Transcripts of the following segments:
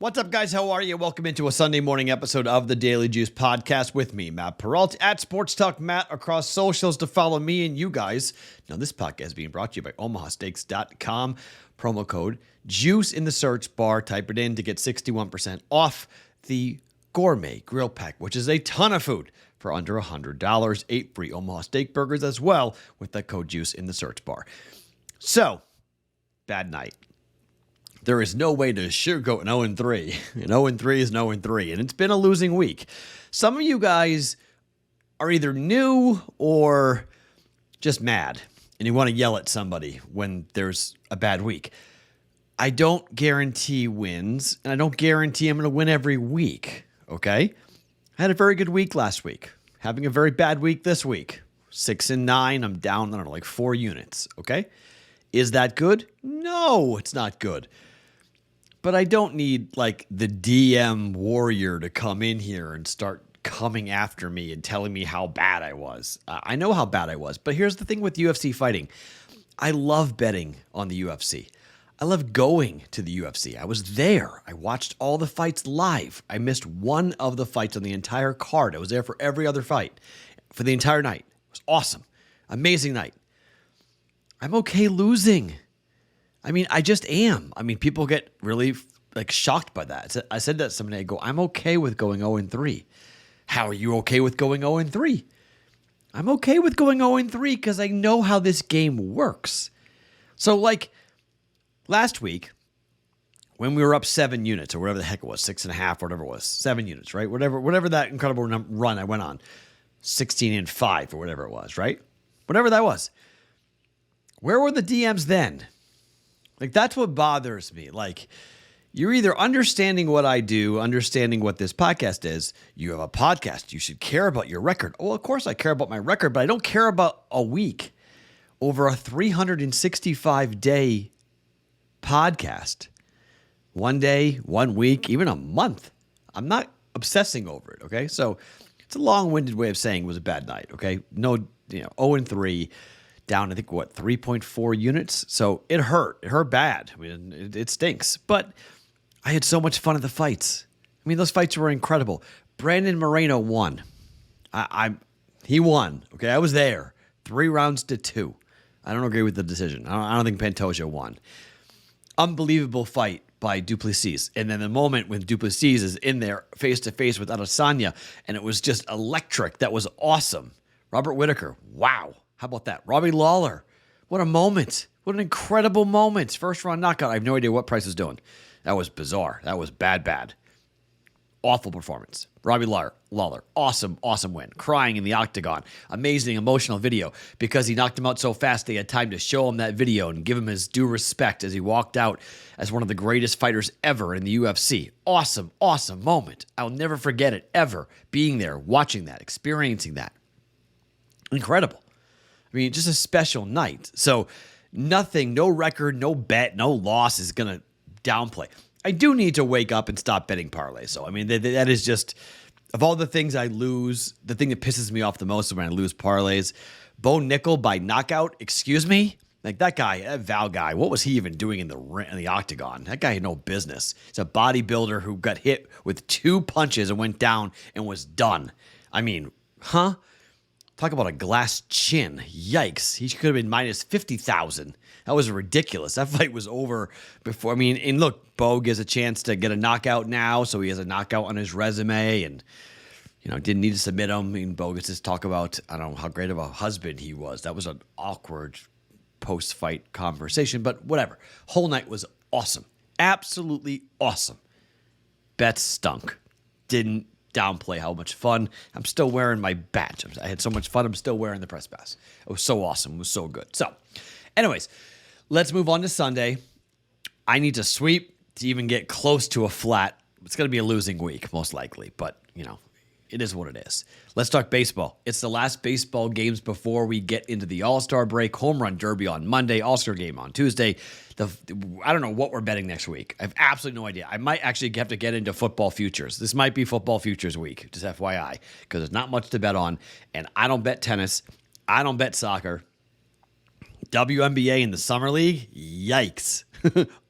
What's up, guys? How are you? Welcome into a Sunday morning episode of the Daily Juice Podcast with me, Matt Perrault, at Sports Talk Matt across socials to follow me and you guys. Now, this podcast is being brought to you by omahasteaks.com. Promo code JUICE in the search bar. Type it in to get 61% off the Gourmet Grill Pack, which is a ton of food for under $100. 8 free Omaha Steak burgers as well with that code JUICE in the search bar. So, bad night. There is no way to sugarcoat an 0-3. An 0-3 is an 0-3, and it's been a losing week. Some of you guys are either new or just mad, and you want to yell at somebody when there's a bad week. I don't guarantee wins, and I don't guarantee I'm going to win every week, okay? I had a very good week last week. Having a very bad week this week. 6-9, I'm down, I don't know, like 4 units, okay? Is that good? No, it's not good. But I don't need like the DM warrior to come in here and start coming after me and telling me how bad I was. I know how bad I was, but here's the thing with UFC fighting. I love betting on the UFC. I love going to the UFC. I was there. I watched all the fights live. I missed one of the fights on the entire card. I was there for every other fight for the entire night. It was awesome. Amazing night. I'm okay losing. I mean, I just am. I mean, people get really like shocked by that. I said that somebody, I go, I'm okay with going 0-3. How are you okay with going 0-3? I'm okay with going 0-3 because I know how this game works. So like last week, when we were up 7 units or whatever the heck it was, 6.5 or whatever it was, 7 units, right? Whatever that incredible run I went on, 16-5 or whatever it was, right? Whatever that was. Where were the DMs then? Like, that's what bothers me. Like, you're either understanding what I do, understanding what this podcast is. You have a podcast. You should care about your record. Well, of course I care about my record, but I don't care about a week over a 365-day podcast. 1 day, 1 week, even a month. I'm not obsessing over it, okay? So it's a long-winded way of saying it was a bad night, okay? No, 0-3. Down, I think, 3.4 units? So it hurt. It hurt bad. I mean, it stinks. But I had so much fun at the fights. I mean, those fights were incredible. Brandon Moreno won. He won. Okay, I was there. 3 rounds to 2. I don't agree with the decision. I don't think Pantoja won. Unbelievable fight by Duplessis. And then the moment when Duplessis is in there face-to-face with Adesanya, and it was just electric. That was awesome. Robert Whittaker, wow. How about that? Robbie Lawler. What a moment. What an incredible moment. First round knockout. I have no idea what Price was doing. That was bizarre. That was bad. Awful performance. Robbie Lawler. Awesome win. Crying in the octagon. Amazing emotional video. Because he knocked him out so fast, they had time to show him that video and give him his due respect as he walked out as one of the greatest fighters ever in the UFC. Awesome moment. I'll never forget it ever. Being there, watching that, experiencing that. Incredible. I mean, just a special night. So nothing, no record, no bet, no loss is going to downplay. I do need to wake up and stop betting parlays. So, I mean, that is just, of all the things I lose, the thing that pisses me off the most is when I lose parlays. Bo Nickel by knockout, excuse me? Like that guy, that Val guy, what was he even doing in the octagon? That guy had no business. He's a bodybuilder who got hit with 2 punches and went down and was done. I mean, huh? Talk about a glass chin. Yikes. He could have been minus 50,000. That was ridiculous. That fight was over before. I mean, and look, Bo gets a chance to get a knockout now, so he has a knockout on his resume and, didn't need to submit him. I mean, Bo gets to talk about, I don't know, how great of a husband he was. That was an awkward post-fight conversation, but whatever. Whole night was awesome. Absolutely awesome. Bets stunk. Didn't downplay how much fun. I'm still wearing my badge. I had so much fun. I'm still wearing the press pass. It was so awesome. It was so good. So, anyways, let's move on to Sunday. I need to sweep to even get close to a flat. It's going to be a losing week, most likely, but, it is what it is. Let's talk baseball. It's the last baseball games before we get into the All-Star break. Home Run Derby on Monday. All-Star game on Tuesday. I don't know what we're betting next week. I have absolutely no idea. I might actually have to get into football futures. This might be football futures week, just FYI, because there's not much to bet on. And I don't bet tennis. I don't bet soccer. WNBA in the Summer League? Yikes.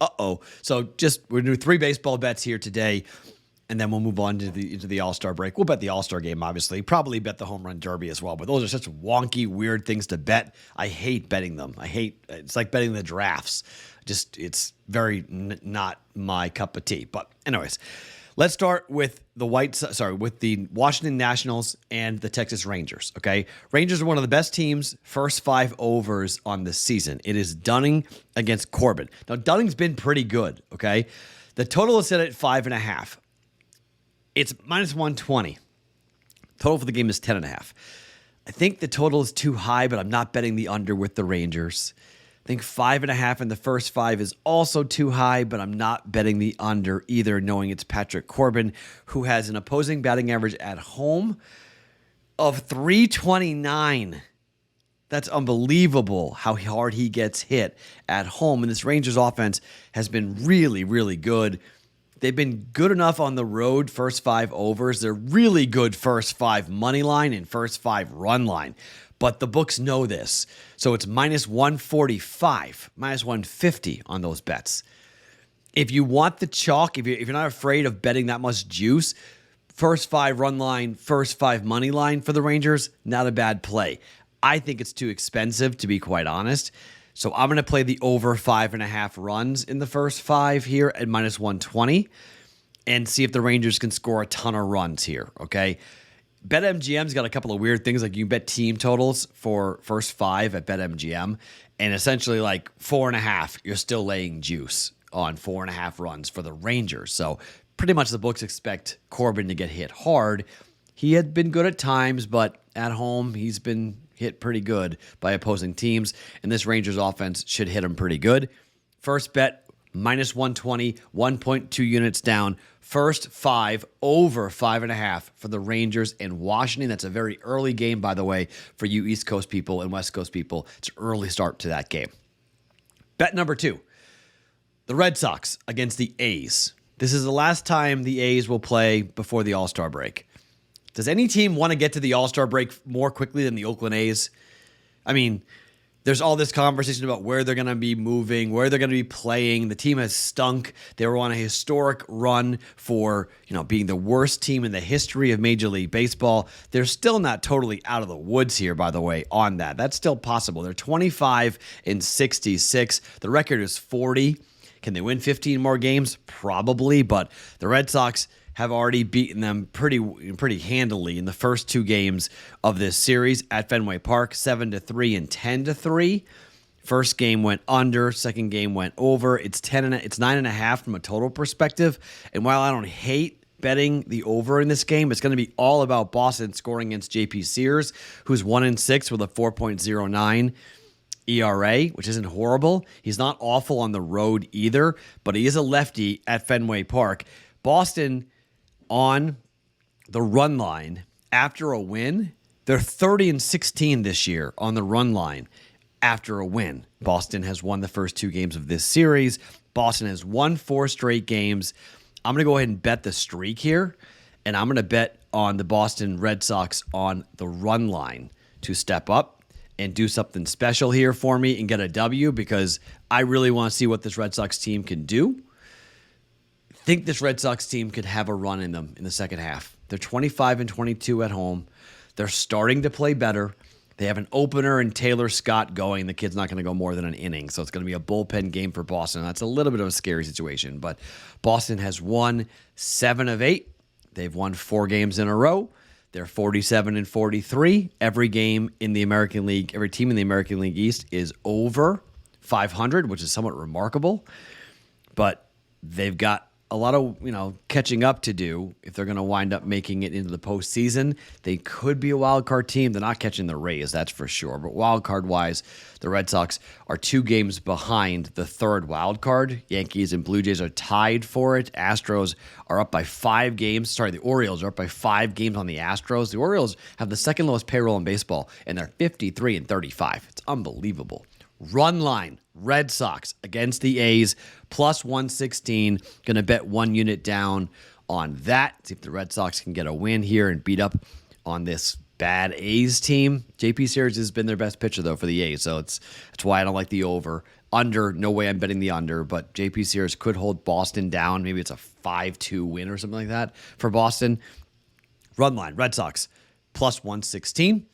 Uh-oh. So we're going to do 3 baseball bets here today, and then we'll move on to into the All-Star break. We'll bet the All-Star game, obviously. Probably bet the Home Run Derby as well, but those are such wonky, weird things to bet. I hate betting them. It's like betting the drafts. It's very not my cup of tea. But anyways, let's start with with the Washington Nationals and the Texas Rangers, okay? Rangers are one of the best teams, first 5 overs on the season. It is Dunning against Corbin. Now, Dunning's been pretty good, okay? The total is set at 5.5. It's minus 120. Total for the game is 10.5. I think the total is too high, but I'm not betting the under with the Rangers. I think 5.5 in the first 5 is also too high, but I'm not betting the under either, knowing it's Patrick Corbin, who has an opposing batting average at home of 329. That's unbelievable how hard he gets hit at home. And this Rangers offense has been really, really good. They've been good enough on the road, first 5 overs. They're really good first 5 money line and first 5 run line. But the books know this. So it's minus 145, minus 150 on those bets. If you want the chalk, if you're not afraid of betting that much juice, first 5 run line, first 5 money line for the Rangers, not a bad play. I think it's too expensive, to be quite honest. So I'm going to play the over 5.5 runs in the first 5 here at minus 120 and see if the Rangers can score a ton of runs here, okay? BetMGM's got a couple of weird things. Like you can bet team totals for first 5 at BetMGM, and essentially like 4.5, you're still laying juice on 4.5 runs for the Rangers. So pretty much the books expect Corbin to get hit hard. He had been good at times, but at home he's been hit pretty good by opposing teams, and this Rangers offense should hit him pretty good. First bet, minus 120, 1.2 units down. First 5 over 5.5 for the Rangers and Washington. That's a very early game, by the way, for you East Coast people and West Coast people. It's an early start to that game. Bet number 2, the Red Sox against the A's. This is the last time the A's will play before the All-Star break. Does any team want to get to the All-Star break more quickly than the Oakland A's? I mean, there's all this conversation about where they're going to be moving, where they're going to be playing. The team has stunk. They were on a historic run for, being the worst team in the history of Major League Baseball. They're still not totally out of the woods here, by the way, on that. That's still possible. They're 25-66. The record is 40. Can they win 15 more games? Probably, but the Red Sox have already beaten them pretty handily in the first 2 games of this series at Fenway Park, 7-3 and 10-3. First game went under, second game went over. It's 9.5 from a total perspective. And while I don't hate betting the over in this game, it's going to be all about Boston scoring against JP Sears, who's 1-6 with a 4.09 ERA, which isn't horrible. He's not awful on the road either, but he is a lefty at Fenway Park. Boston on the run line after a win, they're 30-16 this year on the run line after a win. Boston has won the first 2 games of this series. Boston has won 4 straight games. I'm going to go ahead and bet the streak here, and I'm going to bet on the Boston Red Sox on the run line to step up and do something special here for me and get a W, because I really want to see what this Red Sox team can do. Think this Red Sox team could have a run in them in the second half. They're 25-22 at home. They're starting to play better. They have an opener and Taylor Scott going. The kid's not going to go more than an inning, so it's going to be a bullpen game for Boston. That's a little bit of a scary situation, but Boston has won 7 of 8. They've won 4 games in a row. They're 47-43. Every game in the American League, every team in the American League East is over 500, which is somewhat remarkable, but they've got a lot of, catching up to do if they're going to wind up making it into the postseason. They could be a wild card team. They're not catching the Rays, that's for sure. But wild card wise, the Red Sox are 2 games behind the 3rd wild card. Yankees and Blue Jays are tied for it. Astros are up by 5 games. Sorry, the Orioles are up by 5 games on the Astros. The Orioles have the 2nd lowest payroll in baseball, and they're 53-35. It's unbelievable. Run line, Red Sox against the A's, plus 116. Going to bet 1 unit down on that. See if the Red Sox can get a win here and beat up on this bad A's team. JP Sears has been their best pitcher, though, for the A's, so that's why I don't like the over. Under, no way I'm betting the under, but JP Sears could hold Boston down. Maybe it's a 5-2 win or something like that for Boston. Run line, Red Sox, plus 116.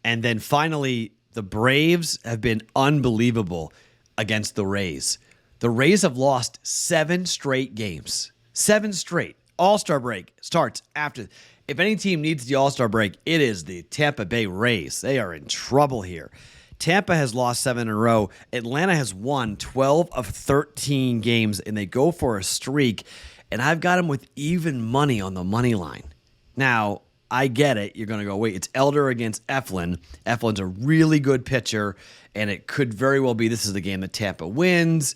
And then finally, the Braves have been unbelievable against the Rays. The Rays have lost 7 straight games. 7 straight. All-Star break starts after. If any team needs the All-Star break, it is the Tampa Bay Rays. They are in trouble here. Tampa has lost 7 in a row. Atlanta has won 12 of 13 games, and they go for a streak. And I've got them with even money on the money line. Now, I get it. You're going to go, wait, it's Elder against Eflin. Eflin's a really good pitcher, and it could very well be this is the game that Tampa wins.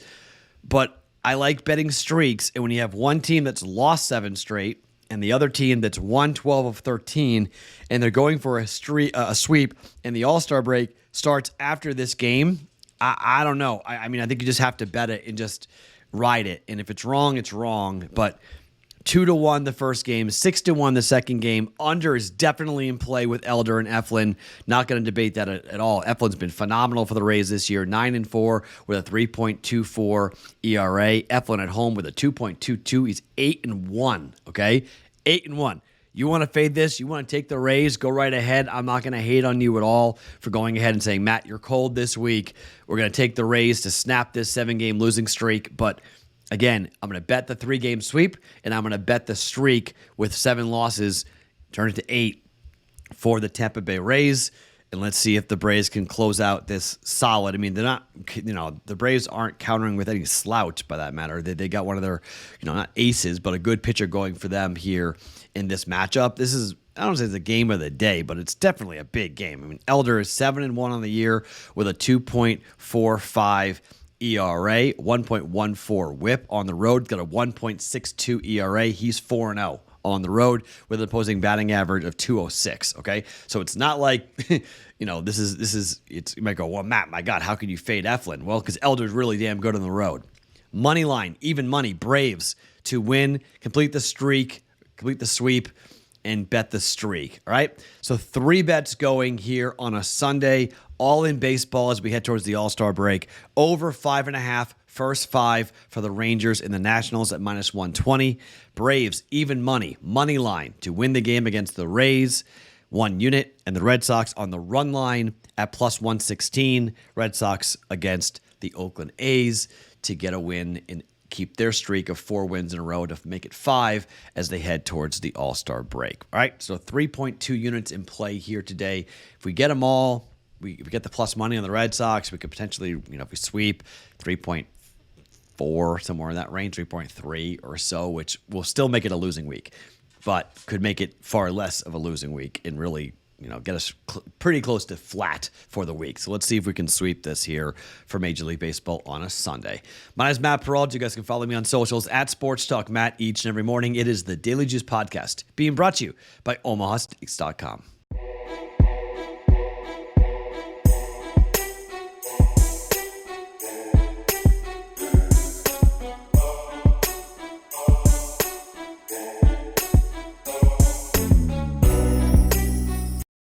But I like betting streaks, and when you have one team that's lost 7 straight and the other team that's won 12 of 13, and they're going for a sweep, and the All-Star break starts after this game, I don't know. I mean, I think you just have to bet it and just ride it. And if it's wrong, it's wrong. But 2-1 the first game, 6-1 the second game. Under is definitely in play with Elder and Eflin. Not going to debate that at all. Eflin's been phenomenal for the Rays this year. 9-4 with a 3.24 ERA. Eflin at home with a 2.22. He's 8-1. Okay, 8-1. You want to fade this? You want to take the Rays? Go right ahead. I'm not going to hate on you at all for going ahead and saying, Matt, you're cold this week. We're going to take the Rays to snap this 7-game losing streak. But again, I'm going to bet the 3-game sweep, and I'm going to bet the streak with 7 losses, turn it to 8 for the Tampa Bay Rays. And let's see if the Braves can close out this solid. I mean, they're not, the Braves aren't countering with any slouch by that matter. They got one of their, not aces, but a good pitcher going for them here in this matchup. This is, I don't say it's a game of the day, but it's definitely a big game. I mean, Elder is 7-1 on the year with a 2.45 ERA, 1.14 whip on the road. Got a 1.62 ERA. He's 4-0 on the road with an opposing batting average of 206. Okay, so it's not like this is. It's, you might go, well, Matt, my God, how could you fade Eflin? Well, because Elder's really damn good on the road. Money line, even money. Braves to win, complete the streak, complete the sweep, and bet the streak. All right, so 3 bets going here on a Sunday. All in baseball as we head towards the All-Star break. Over 5.5, first 5 for the Rangers and the Nationals at minus 120. Braves, even money line to win the game against the Rays, 1 unit. And the Red Sox on the run line at plus 116. Red Sox against the Oakland A's to get a win and keep their streak of 4 wins in a row to make it 5 as they head towards the All-Star break. All right, so 3.2 units in play here today. If we get them all, we get the plus money on the Red Sox. We could potentially, if we sweep 3.4, somewhere in that range, 3.3 or so, which will still make it a losing week, but could make it far less of a losing week and really, get us pretty close to flat for the week. So let's see if we can sweep this here for Major League Baseball on a Sunday. My name is Matt Perrault. You guys can follow me on socials at Sports Talk Matt each and every morning. It is the Daily Juice Podcast being brought to you by OmahaSteaks.com.